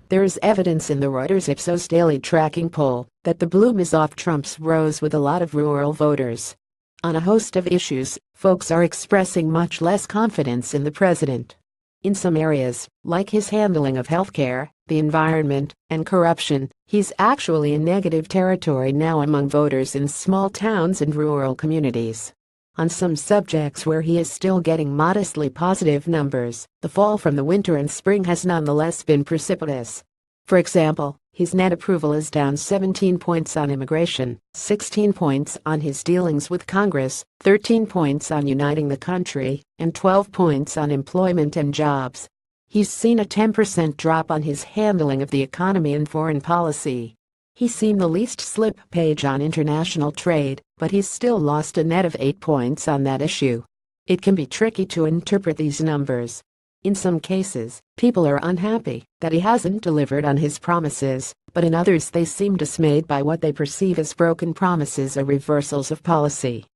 There is evidence in the ReutersIpsos daily tracking poll that the bloom is off Trump's rose with a lot of rural voters. On a host of issues, folks are expressing much less confidence in the president. In some areas, like his handling of healthcare, the environment, and corruption, he's actually in negative territory now among voters in small towns and rural communities. On some subjects where he is still getting modestly positive numbers, the fall from the winter and spring has nonetheless been precipitous. For example, his net approval is down 17 points on immigration, 16 points on his dealings with Congress, 13 points on uniting the country, and 12 points on employment and jobs. He's seen a 10% drop on his handling of the economy and foreign policy. He's seen the least slip page on international trade, but he's still lost a net of 8 points on that issue. It can be tricky to interpret these numbers. In some cases, people are unhappy that he hasn't delivered on his promises, but in others they seem dismayed by what they perceive as broken promises or reversals of policy.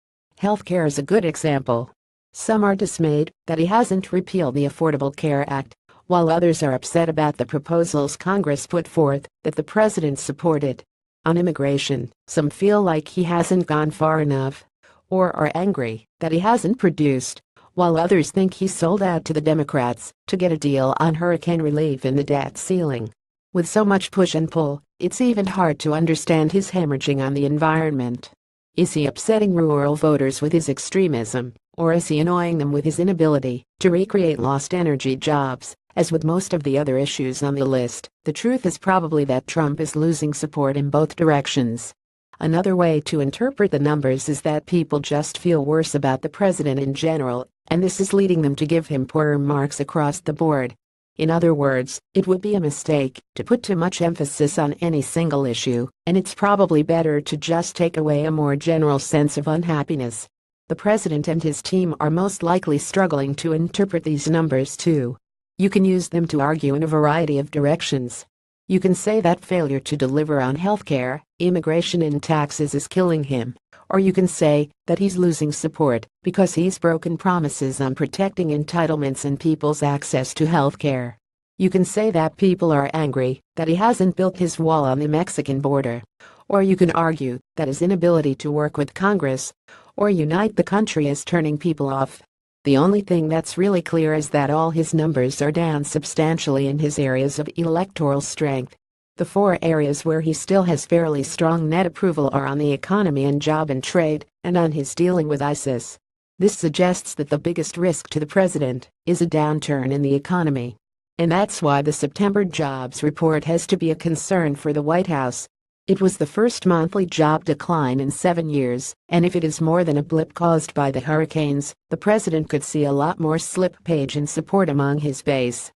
Healthcare is a good example. Some are dismayed that he hasn't repealed the Affordable Care Act, while others are upset about the proposals Congress put forth that the president supported. On immigration, some feel like he hasn't gone far enough, or are angry that he hasn't produced, while others think he sold out to the Democrats to get a deal on hurricane relief and the debt ceiling. With so much push and pull, it's even hard to understand his hemorrhaging on the environment. Is he upsetting rural voters with his extremism, or is he annoying them with his inability to recreate lost energy jobs? As with most of the other issues on the list, the truth is probably that Trump is losing support in both directions. Another way to interpret the numbers is that people just feel worse about the president in general, and this is leading them to give him poorer marks across the board. In other words, it would be a mistake to put too much emphasis on any single issue, and it's probably better to just take away a more general sense of unhappiness. The president and his team are most likely struggling to interpret these numbers too. You can use them to argue in a variety of directions. You can say that failure to deliver on healthcare, immigration and taxes is killing him, or you can say that he's losing support because he's broken promises on protecting entitlements and people's access to healthcare. You can say that people are angry that he hasn't built his wall on the Mexican border, or you can argue that his inability to work with Congress or unite the country is turning people off. The only thing that's really clear is that all his numbers are down substantially in his areas of electoral strength. The 4 areas where he still has fairly strong net approval are on the economy and job and trade, and on his dealing with ISIS. This suggests that the biggest risk to the president is a downturn in the economy. And that's why the September jobs report has to be a concern for the White House. It was the first monthly job decline in 7 years, and if it is more than a blip caused by the hurricanes, the president could see a lot more slip page in support among his base.